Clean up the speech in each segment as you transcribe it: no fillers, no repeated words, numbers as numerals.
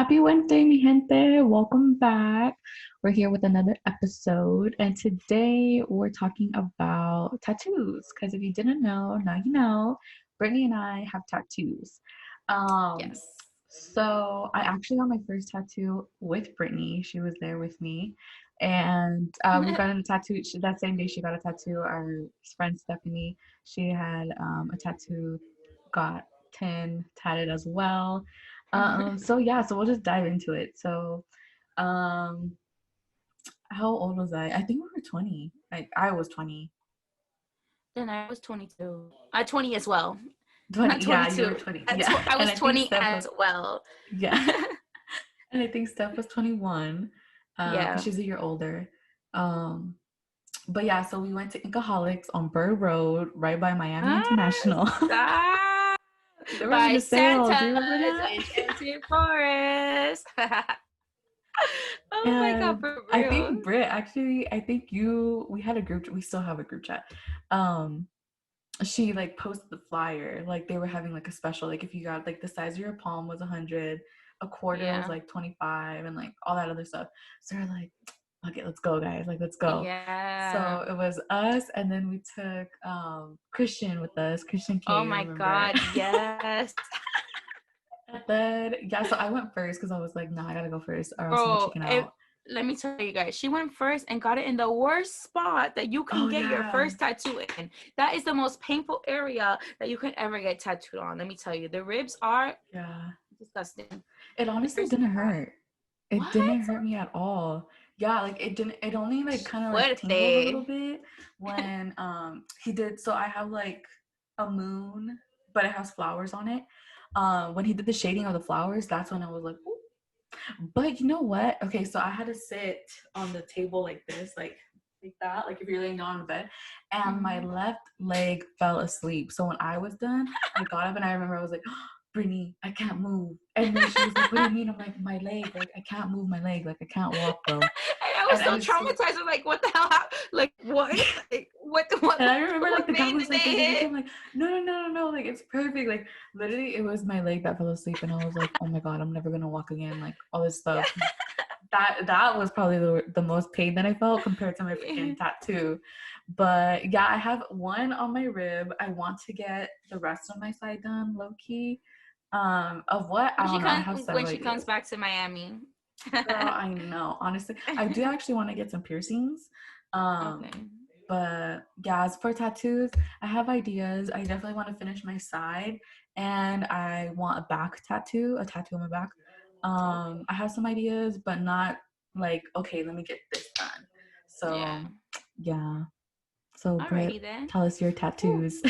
Happy Wednesday, mi gente. Welcome back. We're here with another episode, and today we're talking about tattoos. Because if you didn't know, now you know. Brittany and I have tattoos. Um, Yes. so I actually got my first tattoo with Brittany. She was there with me, and we got a tattoo that same day. She got a tattoo. Our friend Stephanie, she had a tattoo, got 10 tatted as well. So yeah, so we'll just dive into it. Um, how old was I? I think we were 20. I was 20. Then I was 22. 20 as well. Not 20, yeah, you were 22. 20. Yeah. I And was I think 20 Steph was, as well. yeah. And I think Steph was 21, because Yeah. she's a year older. Um, but yeah, so we went to Inkaholics on Burr Road, right by Miami Ah, International. stop. They were having By a sale. Do you remember Santa's that? Enchanted Forest. Oh my God, And for I real. think Britt actually, I think you, we had a group, we still have a group chat. Um, she like posted the flyer, like they were having like a special, like if you got like the size of your palm was 100, a quarter was Yeah. like 25, and like all that other stuff. So we're like, okay, let's go, guys, like let's go. Yeah. So it was us, and then we took Christian with us. Christian Oh came, my remember? God, yes. And then yeah, so I went first because I was like, no, I gotta go first or else I'm gonna Bro, chicken out. let me tell you guys, she went first and got it in the worst spot that you can Oh get your yeah. first tattoo in. That is the most painful area that you can ever get tattooed on. Let me tell you, the ribs are Yeah. disgusting. It honestly There's didn't hurt. It didn't what? hurt me at all. Yeah, like it didn't, it only like kind of like tingled a little Fuerte. bit when he did, so I have like a moon, but it has flowers on it. When he did the shading of the flowers, that's when I was like, ooh. But you know what? Okay, so I had to sit on the table like this, like that, like if you're laying down on the bed, and my Mhm. left leg fell asleep. So when I was done, I got up and I remember I was like, Brittany, I can't move. And then she was like, what do you mean? I'm like, my leg, like I can't move my leg, like I can't walk, bro. And I was And so I swear, traumatized. I'm like, what the hell? Like, what? Like, and I remember like what the guy vein was did like they digging into hit? him, like, no, no, no, no, no, like it's perfect. Like literally it was my leg that fell asleep, and I was like, oh my god, I'm never gonna walk again, like all this Yeah. stuff. That was probably the most pain that I felt compared to my freaking tattoo. But yeah, I have one on my rib. I want to get the rest of my side done low key. Of what? I don't know. I have When several she comes ideas. back to Miami. Girl, I know. Honestly, I do actually want to get some piercings. Okay. But yeah, as for tattoos, I have ideas. I definitely want to finish my side, and I want a back tattoo, a tattoo on my back. Okay. I have some ideas, but not like, okay, let me get this done. Yeah. So yeah. So Britt, Alrighty then. tell us your Whew. tattoos.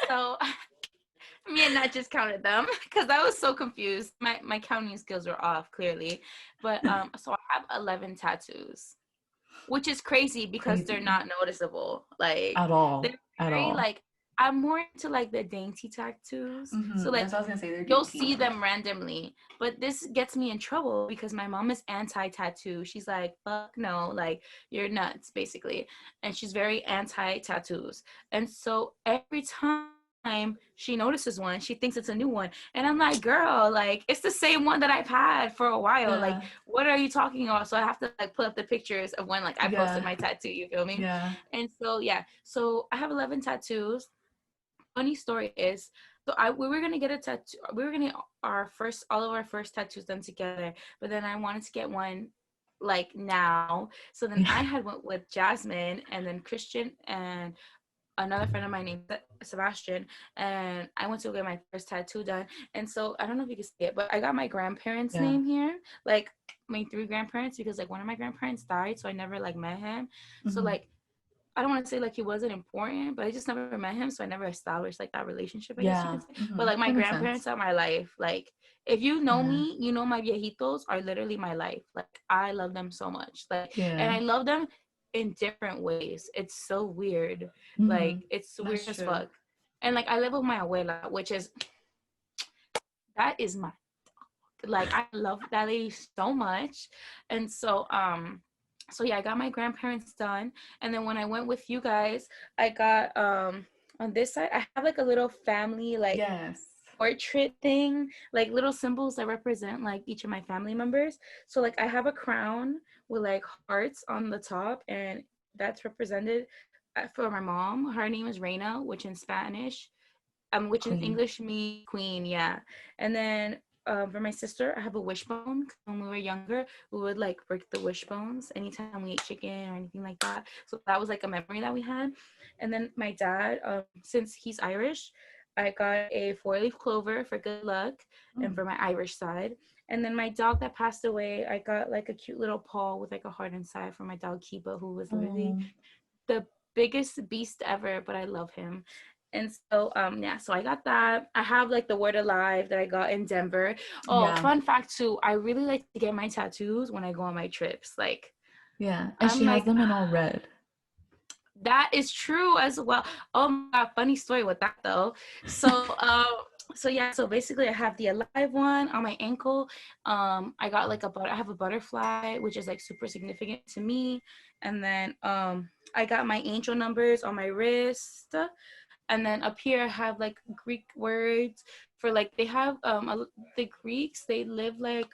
So me and Nat just counted them because I was so confused. My counting skills were off clearly, but so I have 11 tattoos, which is crazy because they're Crazy. not noticeable. Like At they're all. At very all. like I'm more into like the dainty tattoos. So That's like what I was gonna say. They're you'll dainty. see them randomly, but this gets me in trouble because my mom is anti-tattoo. She's like, fuck no, like you're nuts basically, and she's very anti-tattoos. And so every time she notices one, she thinks it's a new one, and I'm like, girl, like it's the same one that I've had for a while. Like Yeah. what are you talking about? So I have to like put up the pictures of when like I posted Yeah. my tattoo, you feel me? Yeah. And so yeah, so I have 11 tattoos. Funny story is, so we were gonna get a tattoo, we were gonna all of our first tattoos done together, but then I wanted to get one like now. So then Yeah. I had went with Jasmine and then Christian and another friend of mine named Sebastian, and I went to get my first tattoo done. And so I don't know if you can see it, but I got my grandparents' Yeah. name here, like my three grandparents, because like one of my grandparents died, so I never like met him. So Mm-hmm. like I don't want to say like he wasn't important, but I just never met him, so I never established like that relationship, I guess you Yeah. could say. But Mm-hmm. like my That makes sense. grandparents are my life. Like if you know Yeah. me, you know my viejitos are literally my life. Like I love them so much. Like and Yeah. I love them in different ways. It's so weird. Mm-hmm. Like it's weird That's as true. fuck. And like I live with my abuela, which is that is my like I love that lady so much. And so yeah, I got my grandparents done. And then when I went with you guys, I got on this side I have like a little family like Yes. portrait thing, like little symbols that represent like each of my family members. So like I have a crown with like hearts on the top, and that's represented for my mom. Her name is Reina, which in Spanish, which in Queen. English means queen, yeah. And then for my sister, I have a wishbone. When we were younger, we would like break the wishbones anytime we ate chicken or anything like that. So that was like a memory that we had. And then my dad, since he's Irish, I got a 4-leaf clover for good luck and for my Irish side. And then my dog that passed away, I got like a cute little paw with like a heart inside for my dog Kiba, who was literally the biggest beast ever, but I love him. And so yeah, so I got that. I have like the word alive that I got in Denver. Oh, Yeah. fun fact too, I really like to get my tattoos when I go on my trips. Like Yeah. And I'm she has like, them in all red. that is true as well. Oh my God, funny story with that though. So so yeah, so basically I have the alive one on my ankle. I got like I have a butterfly, which is like super significant to me. And then I got my angel numbers on my wrist. And then up here I have like Greek words for like they have the Greeks, they live like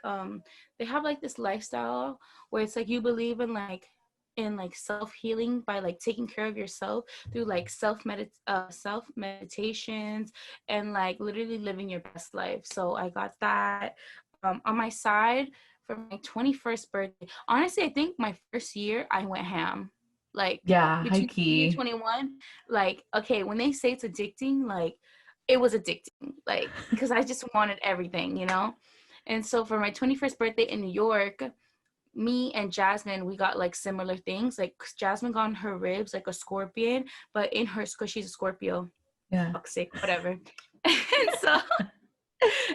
they have like this lifestyle where it's like you believe in like self-healing by like taking care of yourself through like self meditations and like literally living your best life. So I got that on my side for my 21st birthday. Honestly, I think my first year I went ham. Like Yeah, high between 20 and key. 21, like okay, when they say it's addicting, like it was addicting, like because I just wanted everything, you know. And so for my 21st birthday in New York, me and Jasmine, we got like similar things. Like Jasmine got on her ribs like a scorpion, but in her, because she's a Scorpio, Yeah. toxic, whatever. And so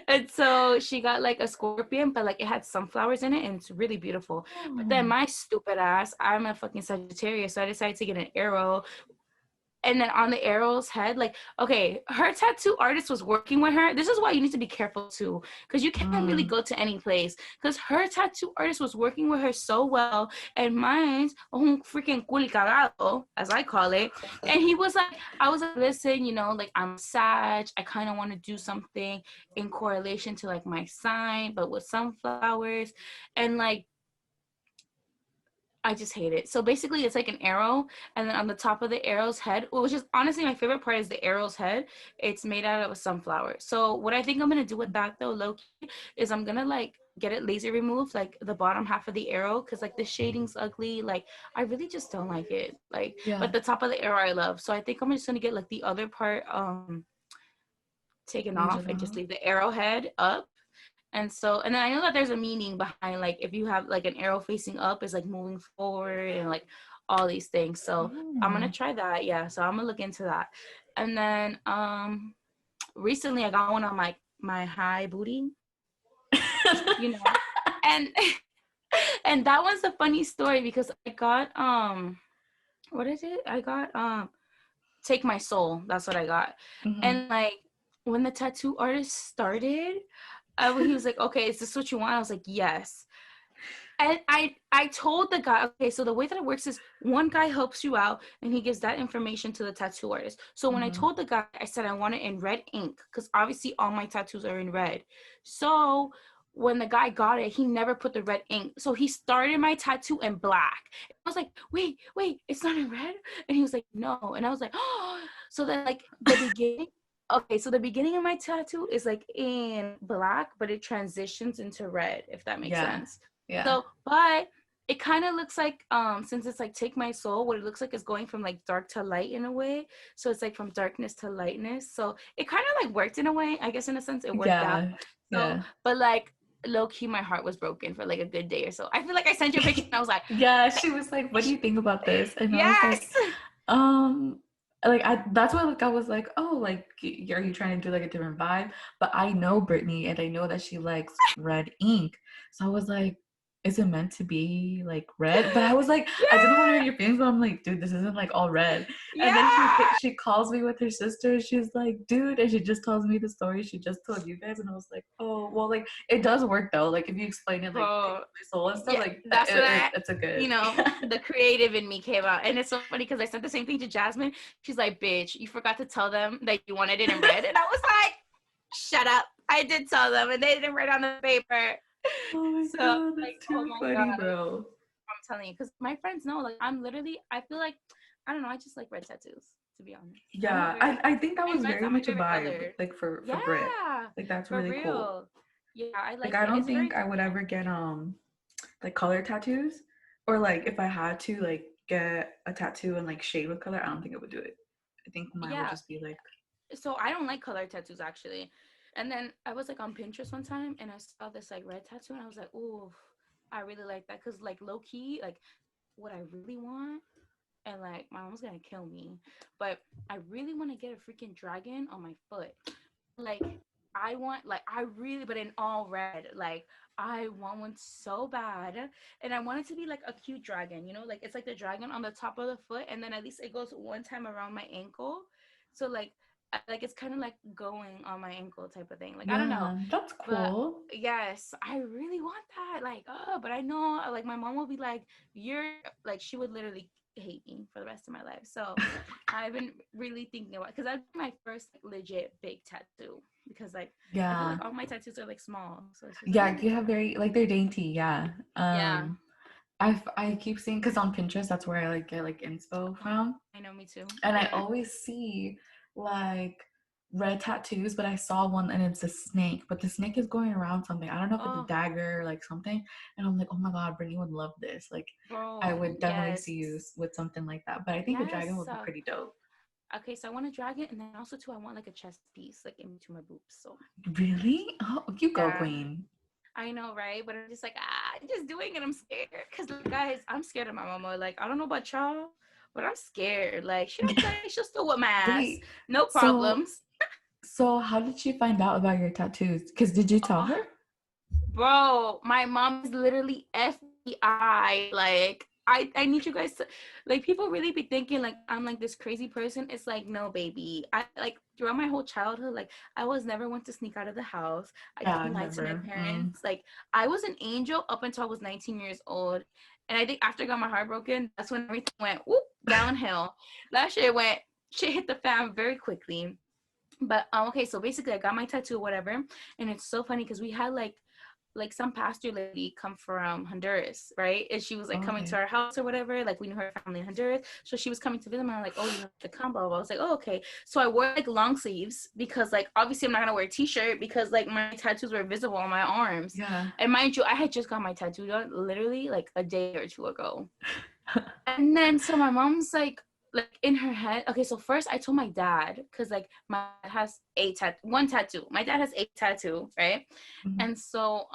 and so she got like a scorpion, but like it had sunflowers in it, and it's really beautiful. But then my stupid ass, I'm a fucking Sagittarius, so I decided to get an arrow. And then on the arrow's head, like, okay, her tattoo artist was working with her. This is why you need to be careful too, because you can't really go to any place. Because her tattoo artist was working with her so well, and mine's un freaking culicagado, as I call it. And he was like, I was like, listen, you know, like I'm Sag. I kind of want to do something in correlation to like my sign, but with sunflowers, and like I just hate it. So basically, it's like an arrow, and then on the top of the arrow's head, which is honestly my favorite part, is the arrow's head. It's made out of a sunflower. So what I think I'm gonna do with that though, Loki, is I'm gonna like get it laser removed, like the bottom half of the arrow, because like the shading's ugly. Like I really just don't like it. Like, Yeah. but the top of the arrow I love. So I think I'm just gonna get like the other part taken Leave off it and just off. leave the arrowhead up. And so, and then I know that there's a meaning behind like if you have like an arrow facing up is like moving forward and like all these things. So I'm gonna Oh. try that. Yeah. So I'm gonna look into that. And then recently I got one on my high booty, you know. And and that one's a funny story because I got what is it? I got Take My Soul. That's what I got. Mhm. And like when the tattoo artist started, he was like, okay, is this what you want? I was like, yes. And I told the guy, okay, so the way that it works is one guy helps you out and he gives that information to the tattoo artist. So when I Mhm. told the guy, I said I want it in red ink because obviously all my tattoos are in red. So when the guy got it, he never put the red ink. So he started my tattoo in black. I was like, wait, it's not in red? And he was like, no. And I was like, oh. So then like the beginning, okay, so the beginning of my tattoo is like in black, but it transitions into red, if that makes Yeah. sense. Yeah. So, but it kind of looks like, since it's like Take My Soul, what it looks like is going from like dark to light in a way. So it's like from darkness to lightness. So it kind of like worked in a way, I guess in a sense it worked out. Yeah. So, Yeah. but like low key, my heart was broken for like a good day or so. I feel like I sent you a picture and I was like, Yeah, she was like, "What do you think about this?" And I was like, yes. um like I that's why like I was like, "Oh, like are you trying to do like a different vibe?" But I know Brittany and I know that she likes red ink. So I was like, "Is it meant to be like red?" But I was like, I didn't want to hurt Yeah. your feelings, but I'm like, "Dude, this isn't like all red." And then Yeah. she calls me with her sister. She's like, "Dude," and she just tells me the story she just told you guys, and I was like, "Oh, well, like it does work though. Like if you explain it like take Bro, my soul and stuff, yeah, like that's what it's a good." the creative in me came out. And it's so funny because I said the same thing to Jasmine. She's like, bitch, you forgot to tell them that you wanted it in red. And I was like, Shut up. I did tell them, and they didn't write on the paper. Oh my So, god, like, that's oh too my funny, God. bro. I'm telling you, because my friends know, like, I feel like, I don't know, I just like red tattoos, to be honest. I'm not Yeah, very, I think that and was red's very not my much a favorite vibe, color. like for Brit. Yeah, Like that's for really cool. real. Yeah, I Like like I it. don't It's very think I would different. ever get like color tattoos, or like if I had to like get a tattoo and like shade with color, I don't think I would do it. I think mine would Yeah, just be like, so I don't like color tattoos actually. And then I was like on Pinterest one time and I saw this like red tattoo and I was like, ooh, I really like that because like low key, like what I really want, and like my mom's gonna kill me, but I really want to get a freaking dragon on my foot. Like I want, like I really, but in all red. Like I want one so bad, and I want it to be like a cute dragon. You know, like it's like the dragon on the top of the foot, and then at least it goes one time around my ankle. So like it's kind of like going on my ankle type of thing. Like I don't know, yeah, that's but cool. yes, I really want that. Like, oh, but I know like my mom will be like, you're like, she would literally hate me for the rest of my life. So I've been really thinking about, because that's my first like, legit big tattoo, because like I feel Yeah, like all my tattoos are like small, so it's just like yeah, you have very like they're dainty. Yeah. yeah. I keep seeing because on Pinterest that's where I like get like inspo from, I know, me too. and I always see like red tattoos, but I saw one and it's a snake, but the snake is going around something. I don't know if it's a Oh, dagger or like something, and I'm like, oh my god, Brittany would love this. Like, I bro, would definitely yes, see you with something like that. But I think a dragon yes. would be pretty dope. Okay, so I want a dragon, and then also too, I want like a chest piece like in between my boobs. So Really? Oh, you go, yeah, queen. I know, right? But I'm just like, I'm just doing it. I'm scared. Because, like, guys, I'm scared of my mama. Like, I don't know about y'all, but I'm scared. Like, she don't play. She'll still whip my ass. Wait, No so problems. how did she find out about your tattoos? Because did you tell Oh, her? bro, my mom is literally FBI. Like, I need you guys to, like, people really be thinking, like, I'm, like, this crazy person. It's like, no, baby. I, like, throughout my whole childhood, like, I was never one to sneak out of the house. I Yeah, didn't lie to my never. parents. Like, I was an angel up until I was 19 years old. And I think after I got my heart broken, that's when everything went, whoop, downhill. That shit hit the fan very quickly. But okay, so basically I got my tattoo or whatever, and it's so funny because we had like some pastor lady come from Honduras, right? And she was like coming to Okay. our house or whatever. Like we knew her family in Honduras, so she was coming to visit me. I'm like, oh, you know the combo. I was like, oh, okay. So I wore like long sleeves because like obviously I'm not gonna wear a t-shirt because like my tattoos were visible on my arms. Yeah. And mind you, I had just got my tattoo done literally like a day or two ago. And then so my mom's like in her head. Okay, so first I told my dad because like my dad has one tattoo. My dad has a tattoo, right? Mhm. And so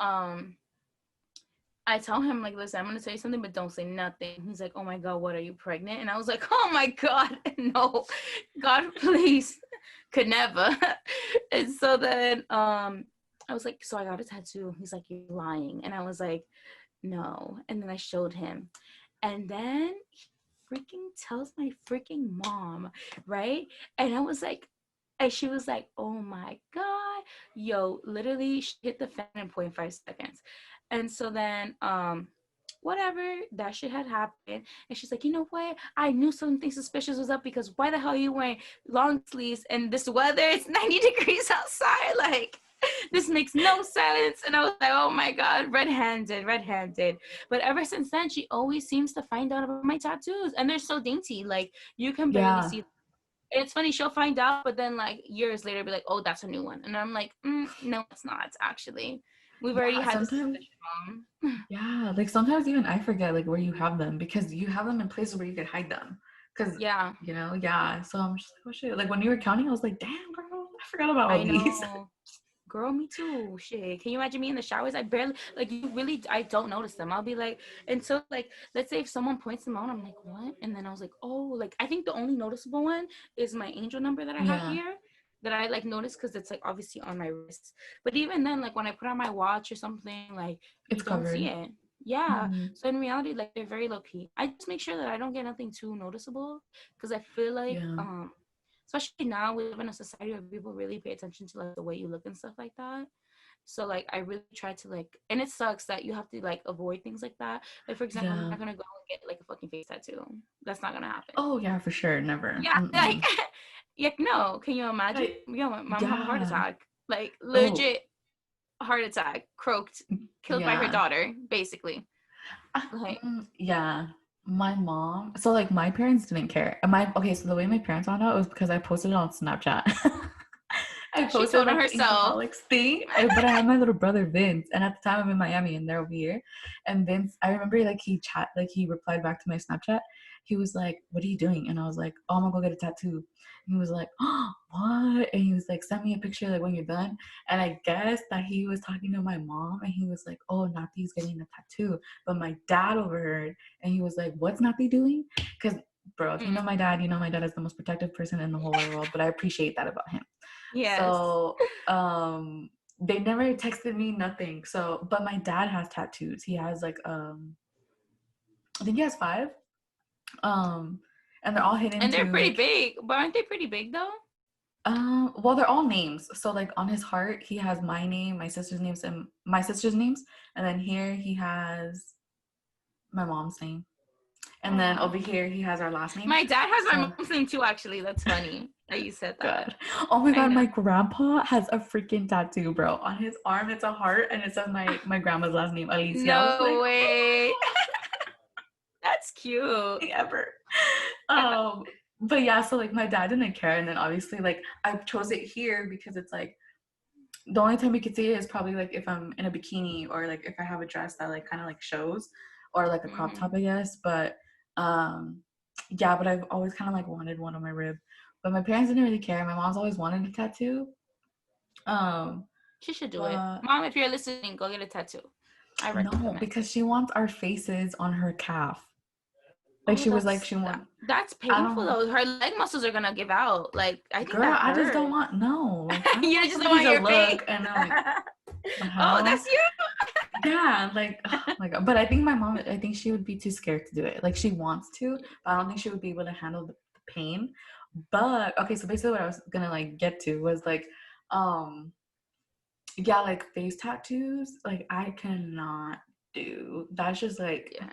I tell him like, listen, I'm gonna tell you something, but don't say nothing. He's like, oh my god, what, are you pregnant? And I was like, oh my god, no, God, please, could never. And so then I was like, so I got a tattoo. He's like, you're lying. And I was like, no. And then I showed him. And then he freaking tells my freaking mom, right? And I was like, and she was like, oh my God. Yo, literally she hit the fan in 0.5 seconds. And so then whatever, that shit had happened. And she's like, you know what? I knew something suspicious was up because why the hell are you wearing long sleeves in this weather? It's 90 degrees outside. Like, this makes no sense. And I was like, oh my God, red-handed, red-handed. But ever since then, she always seems to find out about my tattoos. And they're so dainty. Like, you can barely Yeah. see. It's funny, she'll find out, but then like years later be like, oh, that's a new one. And I'm like, no, it's not actually. We've already Yeah. had this Sometimes, discussion, yeah. Like sometimes even I forget like where you have them because you have them in places where you could hide them. Cause yeah, yeah. So I'm just like, oh shit. Like when you were counting, I was like, damn, girl, I forgot about all I these. know. Girl, me too. Shit. Can you imagine me in the showers? I barely, like, you really, I don't notice them. I'll be like, until, like, let's say if someone points them out, I'm like, what? And then I was like, oh, like, I think the only noticeable one is my angel number that I have Yeah. here that I, like, notice because it's, like, obviously on my wrist. But even then, like, when I put on my watch or something, like, you It's don't see covered. it. Yeah. Hmm. So in reality, like, they're very low key. I just make sure that I don't get nothing too noticeable because I feel like, Yeah. especially now we live in a society where people really pay attention to like the way you look and stuff like that. So like I really try to like, and it sucks that you have to like avoid things like that. Like for example, I'm Yeah. not gonna go and get like a fucking face tattoo. That's not gonna happen. Oh yeah, for sure. Never. Yeah, like Mm-mm. yeah, no. Can you imagine? Like, Yo, my mom have a heart yeah. attack. Like Oh, legit heart attack, croaked, killed by her yeah. daughter, basically. Like, Yeah. My mom, so like my parents didn't care. And my okay, so the way my parents found out was because I posted it on Snapchat. I she posted told on like the herself. Incaholics thing, but I had my little brother Vince, and at the time I'm in Miami and they're over here. And Vince, I remember like he replied back to my Snapchat. He was like, "What are you doing?" And I was like, "Oh, I'm gonna go get a tattoo." And he was like, "Oh, what?" And he was like, "Send me a picture like when you're done." And I guess that he was talking to my mom, and he was like, "Oh, Nati's getting a tattoo." But my dad overheard, and he was like, "What's Nati doing?" Because bro, if you know Mm. my dad, you know my dad is the most protective person in the whole wide world. But I appreciate that about him. Yes. So they never texted me nothing. So but my dad has tattoos. He has like I think he has 5. Um and they're all hidden And they're to pretty like big, but aren't they pretty big though? well they're all names. So like on his heart he has my name, my sister's names, and then here he has my mom's name. And then Oh. over here he has our last name. My dad has my So mom's name too, actually. That's funny that you said that. good. Oh my I god, my know. grandpa has a freaking tattoo, bro. On his arm, it's a heart, and it says my grandma's last name, Alicia. I was like, No way. oh That's cute. my god, ever. But yeah, so like my dad didn't care, and then obviously like I chose it here because it's like the only time you could see it is probably like if I'm in a bikini or like if I have a dress that like kind of like shows, or like a crop top, Mm. I guess. But um, yeah, but I've always kind of like wanted one on my rib, but my parents didn't really care. My mom's always wanted a tattoo. Um, She should do it. but Mom, if you're listening, go get a tattoo. I no, recommend it. because she wants our faces on her calf. Like Oh, she was like, she want. that's I painful don't, though. Her leg muscles are gonna give out. Like, I think girl. that I just don't hurts. want no. Like I don't You want just don't somebody want to your face. look and then like the Oh, hell. that's you. Yeah, like oh my god. But I think my mom. I think she would be too scared to do it. Like she wants to, but I don't think she would be able to handle the pain. But okay, so basically what I was gonna like get to was like, um, yeah, like face tattoos. Like I cannot do. That's just like Yeah.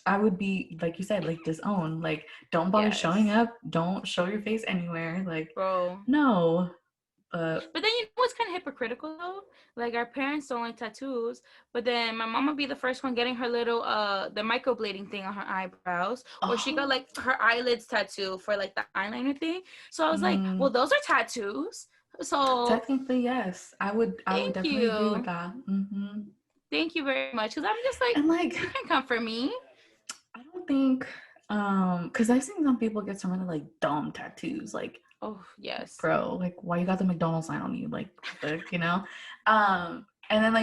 I would be like you said, like disown. Like don't bother showing Yes, up. Don't show your face anywhere. Like bro. no. But But then you know what's kind of hypocritical though? Like our parents don't like tattoos, but then my mom would be the first one getting her little the microblading thing on her eyebrows, or she got oh, like her eyelids tattoo for like the eyeliner thing. So I was like, well, mm, those are tattoos. So technically yes. I would thank definitely agree with you, that. thank you very much. Because I'm just like, And like you can come for me. I don't think because I've seen some people get some really like dumb tattoos. Like Oh yes, bro, like why you got the McDonald's sign on you? Like and then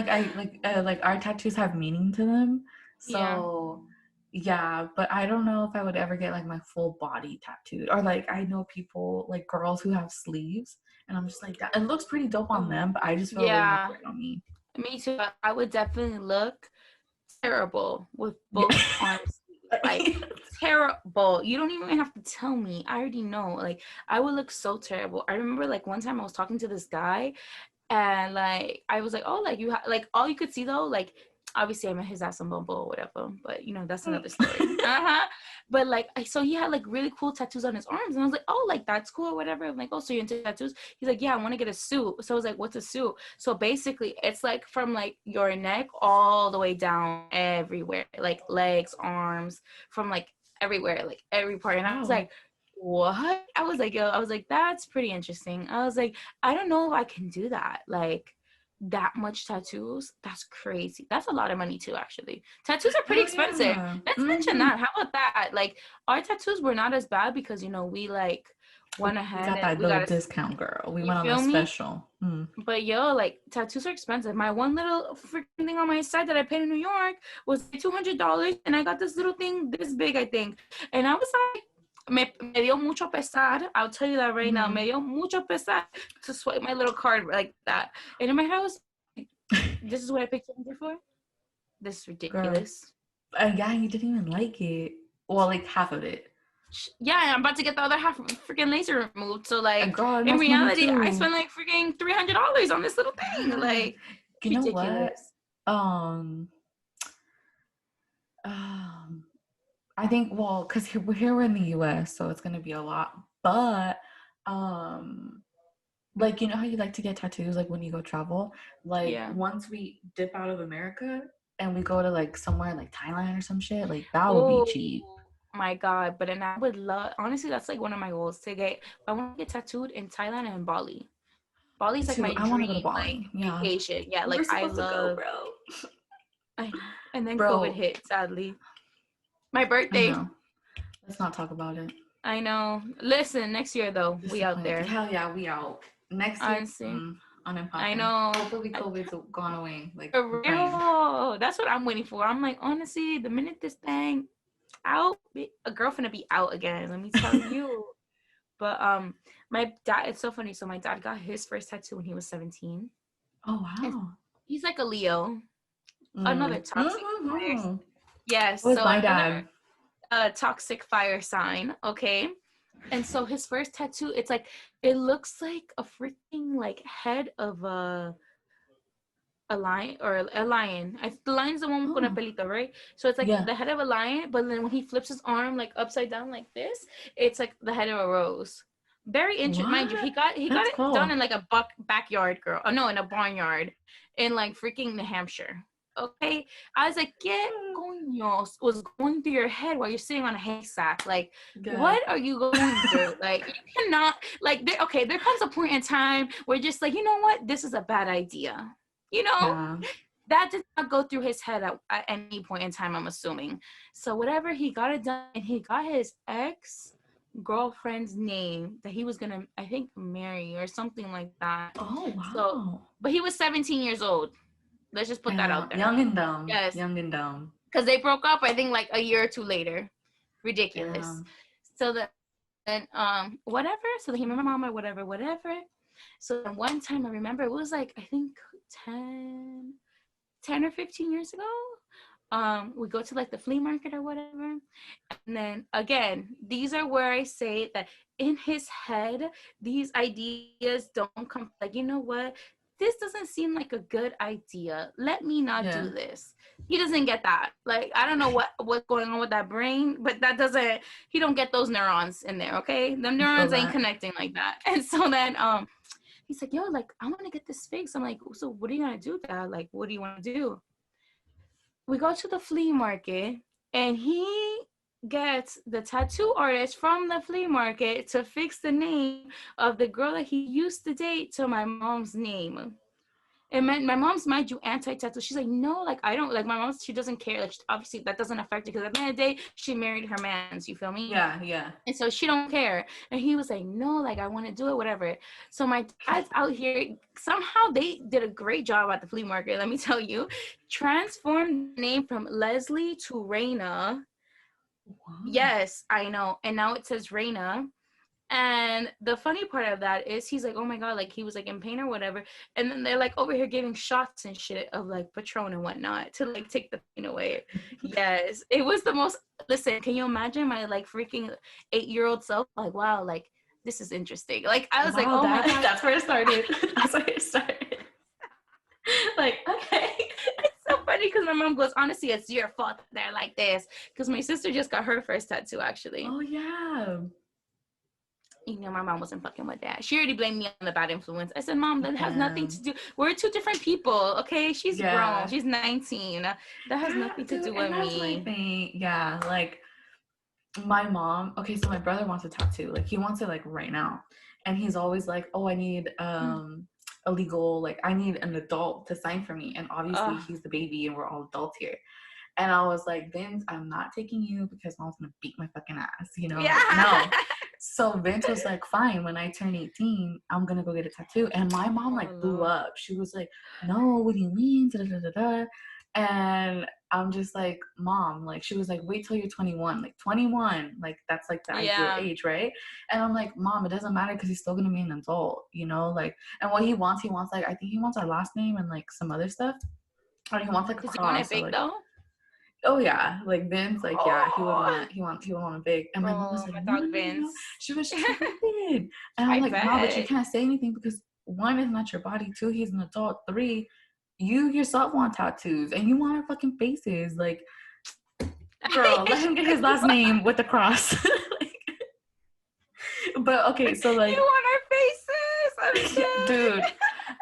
like our tattoos have meaning to them. yeah. So yeah, but I don't know if I would ever get like my full body tattooed. Or like I know people like girls who have sleeves and I'm just like that it looks pretty dope on Oh them, but I just feel it wouldn't look yeah, right on me. me too. I would definitely look terrible with Yeah. both arms, like terrible. You don't even have to tell me. I already know. Like I would look so terrible. I remember like one time I was talking to this guy and like I was like, oh, like like all you could see though, like obviously I met his ass on Bumble or whatever, but you know that's another story. But like so he had like really cool tattoos on his arms, and I was like, oh, like that's cool or whatever. I'm like, oh, so you're into tattoos? He's like, yeah, I want to get a suit. So I was like, what's a suit? So basically, it's like from like your neck all the way down everywhere, like legs, arms, from like everywhere, like every part. And I was Wow. like, what? I was like, yo, I was like, that's pretty interesting. I was like, I don't know if I can do that. Like that much tattoos. That's crazy. That's a lot of money too, actually. Tattoos are pretty Hell expensive. yeah. Let's mention that. How about that? Like our tattoos were not as bad because you know we like went We ahead got and that we little got a, discount, girl. We you went on a feel me? special. But yo, like tattoos are expensive. My one little freaking thing on my side that I paid in New York was $200, and I got this little thing this big, I think. And I was like, me dio mucho pesar. I'll tell you that right now. Me dio mucho pesar to swipe my little card like that. And in my head, I was like, this is what I picked $200 for? This is Girl. ridiculous. Yeah, you didn't even like it. Well, like half of it. Yeah, I'm about to get the other half freaking laser removed. So like Girl, and in that's money reality, I too. spent like freaking $300 on this little thing. Yeah. Like You know what? ridiculous. Um, um, I think well, because here we're in the U.S., so it's gonna be a lot. But um, like, you know how you like to get tattoos, like, when you go travel? Like, Yeah. once we dip out of America and we go to, like, somewhere like Thailand or some shit, like, that would be Oh cheap. my God. But then I would love, honestly, that's like one of my goals to get, I want to get tattooed in Thailand and Bali. Me Bali's like too. my I want to go to dream, like, Bali. Yeah. vacation. Yeah, We're like I supposed to go, love, bro. I know. And then COVID Bro, hit, sadly. My I birthday. know. Let's not talk about it. I know. Listen, next year though, we out Disappointed. there. Hell yeah, we out. Next year, Honestly. I unimportant. know. Hopefully COVID's gone away. Like, For I'm praying. real. That's what I'm waiting for. I'm like, honestly, the minute this thing out, a girlfriend to be out again. Let me tell you. But my dad, it's so funny. So my dad got his first tattoo when he was 17. Oh, And wow. he's like a Leo. Another toxic fire. Yes. Who is So my another dad? toxic fire sign. Okay. And so his first tattoo, it's like, it looks like a freaking like head of a lion or a lion. The lion's the one with a pelito, right? So it's like Yeah. the head of a lion, but then when he flips his arm like upside down like this, it's like the head of a rose. Very interesting, mind you. He got That's it cool. done in like a backyard, girl. Oh no, in a barnyard, in like freaking New Hampshire. Okay, I was like, get coño, was going through your head while you're sitting on a haystack. Like, what are you going through? Like, you cannot. Like, there comes a point in time where just like, you know what, this is a bad idea. You know, Yeah. that did not go through his head at any point in time, I'm assuming. So whatever, he got it done, and he got his ex-girlfriend's name that he was gonna, I think, marry or something like that. Oh, wow. So, but he was 17 years old. Let's just put that out there. Young and dumb. Yes. Young and dumb. Because they broke up, I think, like a year or two later. Ridiculous. Yeah. So then, whatever. So he met my mom or whatever. So one time I remember it was like, I think 10 or 15 years ago. We go to like the flea market or whatever. And then again, these are where I say that in his head, these ideas don't come, like, you know what? This doesn't seem like a good idea. Let me not do this. He doesn't get that. Like, I don't know what's going on with that brain, but he don't get those neurons in there, okay? Them neurons ain't connecting like that. And so then, he's like, yo, like, I want to get this fixed. I'm like, so what are you going to do, Dad? Like, what do you want to do? We go to the flea market, and he gets the tattoo artist from the flea market to fix the name of the girl that he used to date to my mom's name. And my mom's, mind you, anti-tattoo. She's like, no, like, I don't, like, my mom, she doesn't care. Like, obviously, that doesn't affect it because at the end of the day, she married her mans, you feel me? Yeah. And so she don't care. And he was like, no, like, I want to do it, whatever. So my dad's out here. Somehow they did a great job at the flea market, let me tell you. Transformed the name from Leslie to Raina. Wow. Yes, I know. And now it says Raina. And the funny part of that is he's like, oh my God, like he was like in pain or whatever. And then they're like over here giving shots and shit of like Patron and whatnot to like take the pain away. Yes, it was the most, listen, can you imagine my like freaking 8-year-old self? Like, wow, like this is interesting. Like I was like, oh my God. That's where it started. That's where it started. Like, okay. It's so funny because my mom goes, honestly, it's your fault they're like this. Because my sister just got her first tattoo actually. Oh yeah. You know, my mom wasn't fucking with that. She already blamed me on the bad influence. I said, Mom, that has nothing to do. We're two different people, okay? She's grown. She's 19. That has nothing to do with me. My thing. Yeah, like my mom. Okay, so my brother wants a tattoo. Like he wants it like right now, and he's always like, "Oh, I need a legal. Like I need an adult to sign for me." And obviously, he's the baby, and we're all adults here. And I was like, Vince, I'm not taking you because mom's gonna beat my fucking ass. You know? Yeah. Like, no. So Vince was like, fine, when I turn 18, I'm going to go get a tattoo. And my mom like blew up. She was like, no, what do you mean? Da, da, da, da. And I'm just like, Mom, like, she was like, wait till you're 21. Like 21, like that's like the ideal age, right? And I'm like, Mom, it doesn't matter because he's still going to be an adult, you know? Like, and what he wants like, I think he wants our last name and like some other stuff. Or he wants like a cross. Does he want it big though? Oh yeah, like Vince, like yeah, he would want a big. And my mom was like, my dog Vince. No. She was tripping, and I'm like, Mom, but you can't say anything because 1, is not your body. 2, he's an adult. 3, you yourself want tattoos and you want our fucking faces. Like, girl, let him get his last name with the cross. Like, but okay, so like, you want our faces. Dude,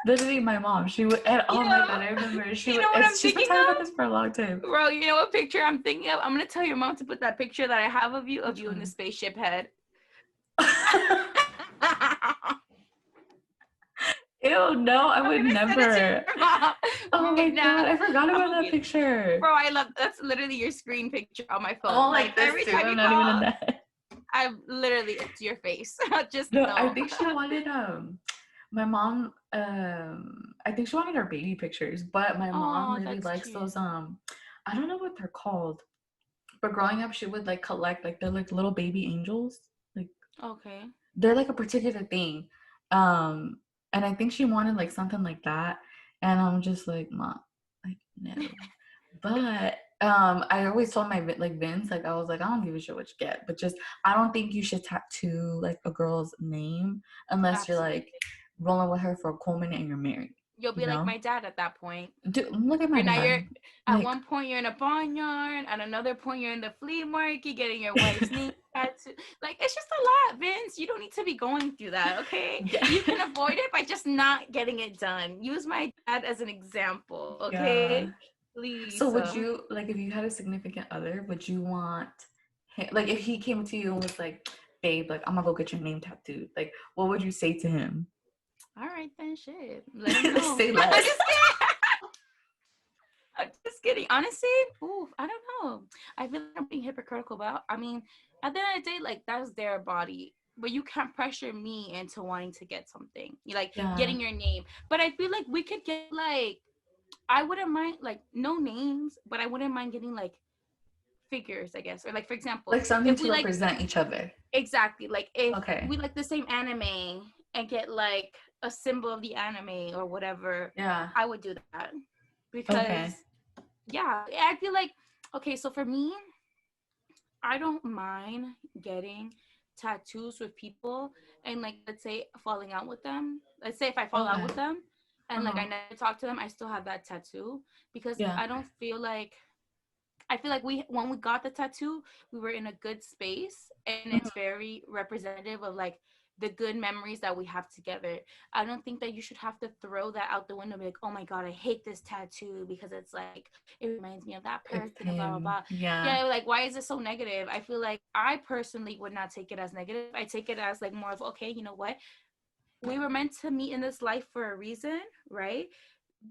literally my mom, she would, and oh my God, I remember You know what I'm she's been thinking talking about of? this for a long time. Bro, you know what picture I'm thinking of? I'm going to tell your mom to put that picture that I have of you Which in the one? spaceship head. Ew, no, I I'm would going to send it to never. your mom Oh my right God, now. I forgot I'm about gonna that be, picture. bro, I love, that's literally your screen picture on my phone. Oh, Like like this every too. time I'm you not even in call, that. I literally, it's your face. Just No, I know. think she wanted my mom I think she wanted our baby pictures, but my mom Oh, really that's likes cute. those I don't know what they're called. But growing up she would like collect like they're like little baby angels. Like Okay. they're like a particular thing. Um and I think she wanted like something like that. And I'm just like, Mom, like no. But I always told my like Vince, like I was like, I don't give a shit what you get, but just I don't think you should tattoo like a girl's name unless you're Absolutely. like rolling with her for a cool minute and you're married, You'll you be like know? my dad at that point. Dude, look at my You're dad. at Like, one point you're in a barnyard, at another point you're in the flea market getting your wife's name tattooed. Like it's just a lot, Vince. You don't need to be going through that, okay? yeah, You can avoid it by just not getting it done. Use my dad as an example, yeah. okay? So Please. would you like if you had a significant other, would you want him, like if he came to you and was like, babe, like I'm gonna go get your name tattooed, like what would you say to him? All right then, shit. Let him know. Say less. I'm just kidding. Honestly, ooh, I don't know. I feel like I'm being hypocritical, but I mean, at the end of the day, like that's their body. But you can't pressure me into wanting to get something. You like Yeah. getting your name. But I feel like we could get like I wouldn't mind like no names, but I wouldn't mind getting like figures, I guess. Or like for example, Like something if to we like represent each other. exactly like if Okay. we like the same anime and get like a symbol of the anime or whatever, Yeah. I would do that. Okay. Because yeah, I feel like okay, so for me, I don't mind getting tattoos with people and like let's say falling out with them. Let's say if I fall out Okay. with them and like Uh-huh. I never talk to them, I still have that tattoo because Yeah. I feel like we when we got the tattoo, we were in a good space and Mhm. it's very representative of like the good memories that we have together. I don't think that you should have to throw that out the window and be like, oh my God, I hate this tattoo because it's like it reminds me of that It's person and blah blah him. blah. Yeah. Yeah, like why is it so negative? I feel like I personally would not take it as negative. I take it as like more of okay, you know what? We were meant to meet in this life for a reason, right?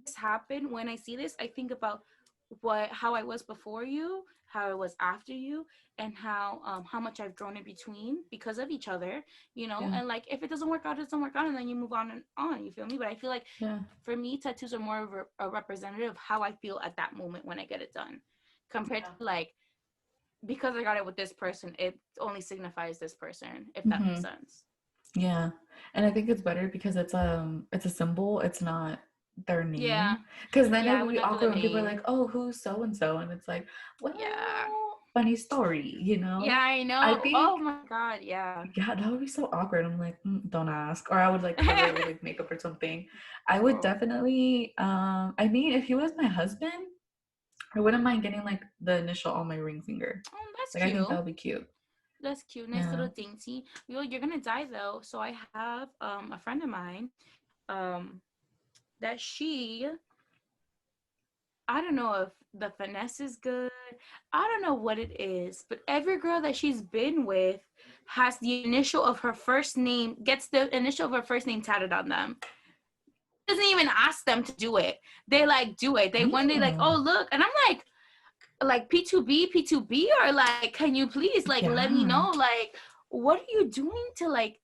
This happened. When I see this, I think about what how I was before you, how I was after you, and how much I've grown in between because of each other, you know. Yeah. And like if it doesn't work out, it doesn't work out, and then you move on and on. You feel me? But I feel like Yeah. for me, tattoos are more of a representative of how I feel at that moment when I get it done, compared Yeah. to like because I got it with this person, it only signifies this person, if that makes Mm-hmm. sense. Yeah. And I think it's better because it's a symbol. It's not their Yeah, name. Because then it yeah, I would would be not do the awkward when people are name. like, oh, who's so and so? And it's like, Yeah, well, funny story, you yeah, know? I I know. Oh think, my God, yeah. yeah, that would be so awkward. I'm like, don't ask. Or I would like cover it with like makeup or something. I would Bro. definitely, I mean, if he was my husband, I wouldn't mind getting like the initial on my ring finger. Oh, that's Like I think that cute. would be cute. That's cute. Nice Yeah. little dainty. You're gonna die though. So I have a friend of mine um that she I don't know if the finesse is good. I don't know what it is, but every girl that she's been with has the initial of her first name, gets the initial of her first name tatted on them. Doesn't even ask them to do it. They like do it. They one day like, oh Damn. look, and I'm like P2B, or like, can you please like let me Yeah. know like what are you doing to like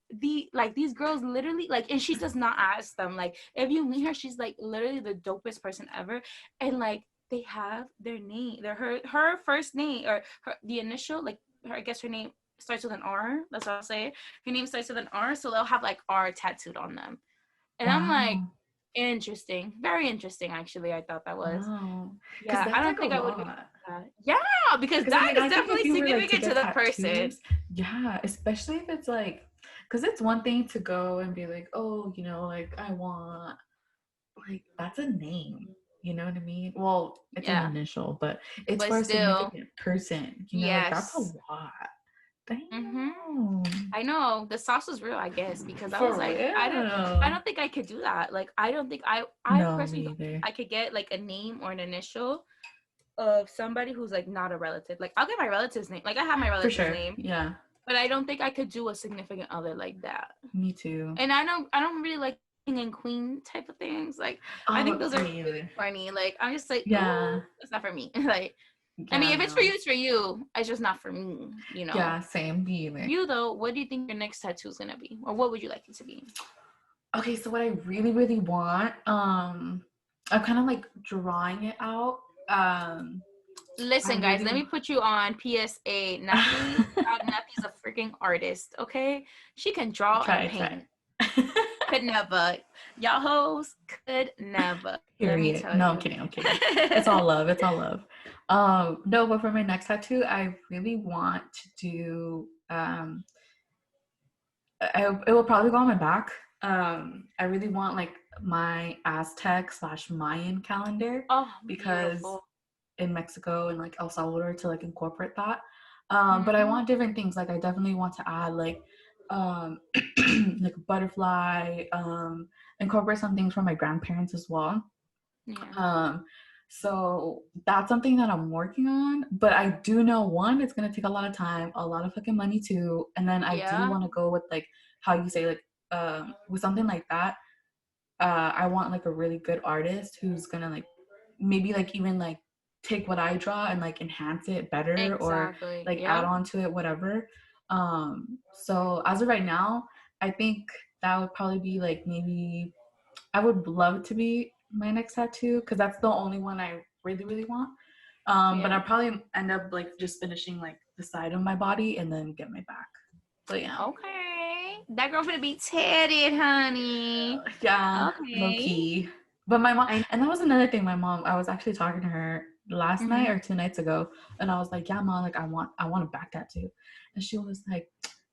these girls literally like, and she does not ask them like if you meet her she's like literally the dopest person ever, and like they have their name, their her first name or her the initial like her I guess her name starts with an R. That's what I'll say. Her name starts with an R, so they'll have like R tattooed on them, and I'm like Wow. interesting, very interesting actually. I thought that was Wow. Because yeah. I that's don't like a think I would be lot. yeah, because Because I that mean, is I think if definitely you were like to significant to get the person. tattoos, yeah, especially if it's like, because it's one thing to go and be like, oh, like I want, like, that's a name. You know what I mean? Well, it's an Yeah, initial, but it's but for a still, significant person. Like that's a yes, lot. Mm-hmm. Damn. I know the sauce was real, I guess, because I was For like, I real. don't think I could do that. Like, I don't think I No, personally me don't think either. I could get like a name or an initial of somebody who's like not a relative. Like, I'll get my relative's name. Like, I have my For relative's sure. name, Yeah. but I don't think I could do a significant other like that. Me too. And I don't really like king and queen type of things. Like, I think Oh, those are me really either. corny. Like, I'm just like, Yeah. oh, it's not for me. Like, I mean, Yeah, if it's for you, no. it's for you. It's just not for me, you know. Yeah, same. Me either. You though, what do you think your next tattoo is gonna be, or what would you like it to be? Okay, so what I really, really want, I'm kind of like drawing it out. I Listen, guys, really let me put you on PSA. Nathi's a freaking artist, okay? She can draw and try. paint. Could never. Y'all hoes could never. Let me Period. tell No, I'm you. kidding. I'm kidding. It's all love. It's all love. No, but for my next tattoo, I really want to do. It will probably go on my back. I really want like my Aztec slash Mayan calendar Oh, because beautiful. in Mexico and like El Salvador to like incorporate that. But I Mm-hmm. want different things. Like I definitely want to add like um like a butterfly, incorporate some things from my grandparents as well. Yeah. Um, so that's something that I'm working on. But I do know one, it's gonna take a lot of time, a lot of fucking money too. And then I do Yeah. want to go with like how you say like with something like that. I want like a really good artist who's gonna like maybe like even like take what I draw and like enhance it better or Exactly. like add Yeah. on to it, whatever. So as of right now, I think that would probably be like maybe I would love to be my next tattoo because that's the only one I really, really want. But Yeah. I'll probably end up like just finishing like the side of my body and then get my back. But yeah. Okay. That girl gonna be tatted, honey. Yeah, low Okay. key. But my mom, I. and that was another thing. My mom, I was actually talking to her last night Mm-hmm. or 2 nights ago, and I was like, "Yeah, mom, like I want a back tattoo," and she was like,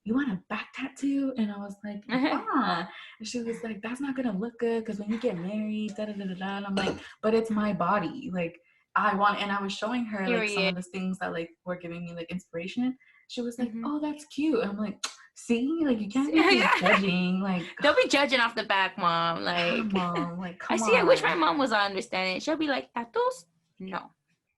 "You want a back tattoo?" And I was like, "Yeah," and she was like, "That's not gonna look good because when you get married, da da da da da." And I'm like, "But it's my body, like." I want, and I was showing her like some Period. of the things that like were giving me like inspiration. She was like, Mm-hmm. "Oh, that's cute." And I'm like, "See, like you can't be just judging, like Don't be judging off the back, mom. yeah, Like, mom. Like, I come see. I wish my on. mom was understanding. She'll be like, tattoos? No.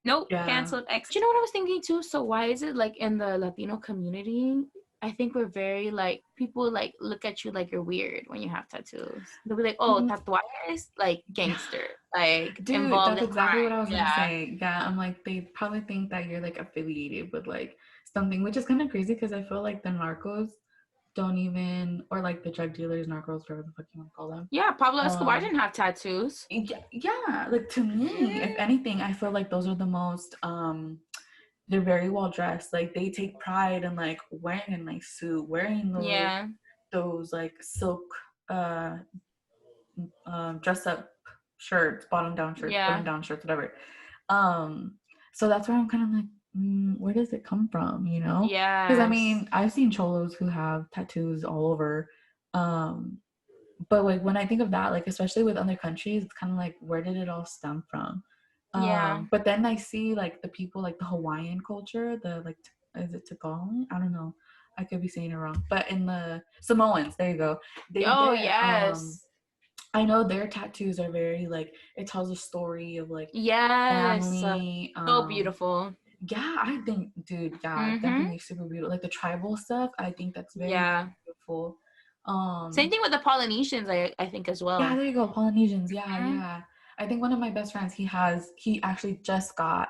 Nope. Yeah. Canceled. X. You know what I was thinking too? So why is it like in the Latino community? I think we're very like people like look at you like you're weird when you have tattoos. They'll be like, "Oh, Mhm. tatuajes like gangster, like Dude, involved that's in exactly what crime." I was gonna Yeah. say. Yeah, I'm like, they probably think that you're like affiliated with like something, which is kind of crazy because I feel like the narcos don't even, or like the drug dealers, narcos, whatever the fuck you want to call them. Yeah. Pablo Escobar Um, didn't have tattoos. yeah, like to me, if anything, I feel like those are the most, they're very well dressed. Like they take pride in like wearing a nice suit, wearing Yeah. those like silk uh dress up shirts, Yeah. button down shirts, whatever. Um, so that's where I'm kind of like, where does it come from? You know? Because I Yes. mean, I've seen cholos who have tattoos all over. Um, but like when I think of that, like especially with other countries, it's kind of like where did it all stem from? Yeah. But then I see like the people like the Hawaiian culture, the like is it Tagalog? I don't know. I could be saying it wrong. But in the Samoans, there you go. They Oh get yes. I know their tattoos are very like it tells a story of like Yes. family. So beautiful. Yeah, I think, dude, yeah, Mm-hmm. definitely super beautiful. Like the tribal stuff, I think that's very Yeah. beautiful. Same thing with the Polynesians, I think as Yeah, well. there you go, Polynesians. Yeah, Mhm. yeah. I think one of my best friends, he actually just got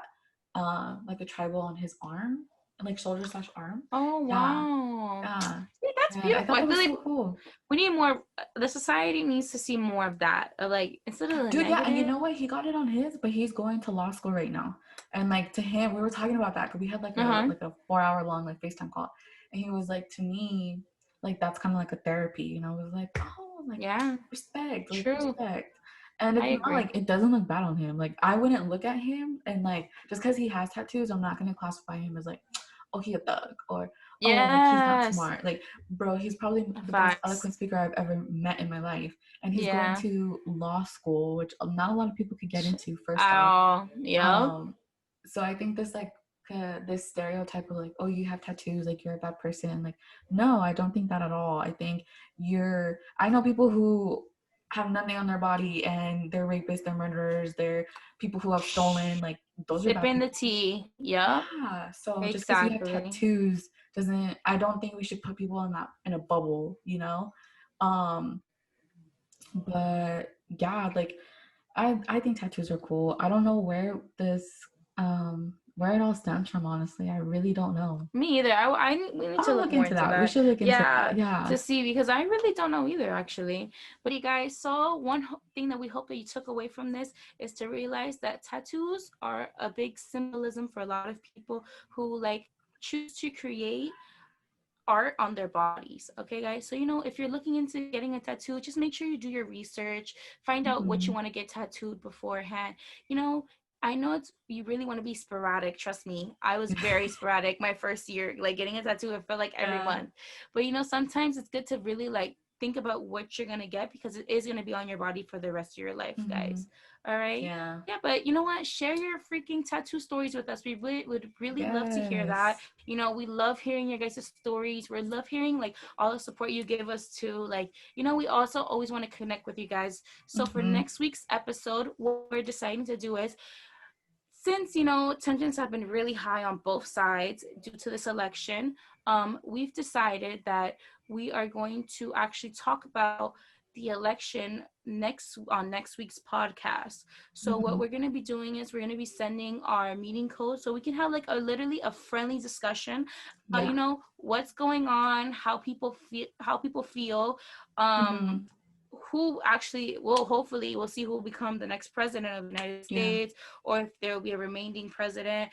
like a tribal on his arm, like shoulder slash arm. Oh Yeah, wow. yeah. See, that's And I beautiful. thought I that feel was like so cool. we need more. The society needs to see more of that. Of like instead of the Dude, yeah, and you negative. know what? He got it on his, but he's going to law school right now. And like to him, we were talking about that because we had Uh huh. like a 4 hour long like FaceTime call. And he was like, to me, like that's kind of like a therapy. You know, I was like, oh, Yeah. respect, like True. respect. And I it's not agree. like it doesn't look bad on him. Like I wouldn't look at him and like just because he has tattoos, I'm not gonna classify him as like, oh, he a thug or oh, like he's not Yes. smart. Like, bro, he's probably the most Facts. eloquent speaker I've ever met in my life and he's going Yeah. to law school, which not a lot of people could get into first off. Oh. Yep. Um, so I think this like this stereotype of like, oh, you have tattoos, like you're a bad person. Like, no, I don't think that at all. I think I know people who have nothing on their body and they're rapists, they're murderers, they're people who have stolen. Like, those are bad Sipping the people. tea. Yep. Yeah. So just because you have Exactly. tattoos doesn't, I don't think we should put people in a bubble, But yeah, like I think tattoos are cool. I don't know where it all stems from, honestly. I really don't know. Me either. We need to I'll look look more into into that. We that. should look into Yeah, that. Yeah. to see, because I really don't know either, actually. But you guys, so one thing that we hope that you took away from this is to realize that tattoos are a big symbolism for a lot of people who like choose to create art on their bodies. Okay, guys, so if you're looking into getting a tattoo, just make sure you do your research, find out what you Mhm. want to get tattooed beforehand. I know you really want to be sporadic. Trust me, I was very sporadic my first year, like getting a tattoo. It felt like every Yeah. month. But sometimes it's good to really like think about what you're gonna get, because it is gonna be on your body for the rest of your life, Mhm. guys. All right. Yeah. Yeah, but you know what? Share your freaking tattoo stories with us. We would really love to hear that. Yes. We love hearing your guys' stories. We love hearing like all the support you give us too. Like, we also always want to connect with you guys. So for Mhm. next week's episode, what we're deciding to do is, since tensions have been really high on both sides due to this election, we've decided that we are going to actually talk about the election next week's podcast. So what Mhm. we're going to be doing is we're going to be sending our meeting code so we can have like literally a friendly discussion about Yeah. what's going on, how people feel, Mhm. who actually will, hopefully we'll see who will become the next president of the United Yeah. States, or if there will be a remaining president.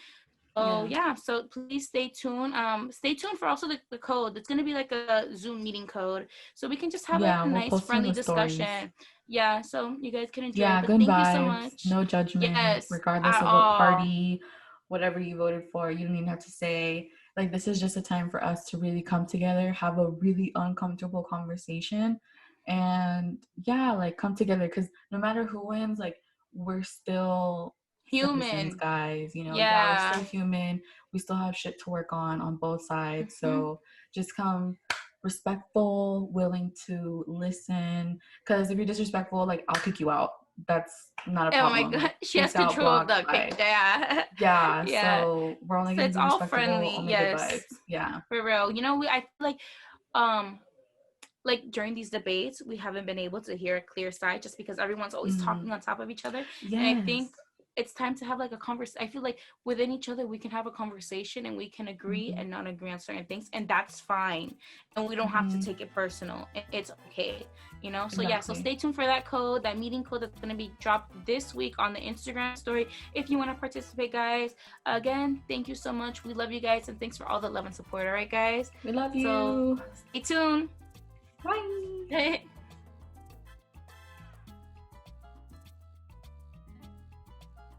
Oh Yeah. yeah, so please stay tuned. Stay tuned for also the code. It's gonna be like a Zoom meeting code, so we can just have a Yeah. We'll nice post it in friendly the stories. discussion. Yeah, so you guys can enjoy it. Yeah. But Good thank you so vibes. much. No judgment, Yes, regardless at of what all. party, whatever you voted for. You don't even have to say, like, this is just a time for us to really come together, have a really uncomfortable conversation, and yeah, like come together, because no matter who wins, like, we're still citizens, Human. guys. Yeah, we're still Yeah. human. We still have shit to work on both sides. Hmm. So just come respectful, willing to listen. Because if you're disrespectful, like, I'll kick you out. That's not a Oh my problem. god, Like, she has kicked out, control of blocked, the kick. bye. Yeah. Yeah, Yeah. so we're only So gonna it's be all respectable, friendly. only good Yes. vibes. Yeah. For real. I feel um like during these debates we haven't been able to hear a clear side, just because everyone's always talking Mm. on top of each other. And I think Yes. it's time to have like a conversation. I feel like within each other we can have a conversation and we can agree Mm-hmm. and not agree on certain things, and that's fine, and we don't have to Mm-hmm. take it personal. It's okay. So yeah, so Exactly. stay tuned for that code, that meeting code that's going to be dropped this week on the Instagram story if you want to participate, guys. Again, thank you so much. We love you guys, and thanks for all the love and support. All right, guys, We love so you. stay tuned.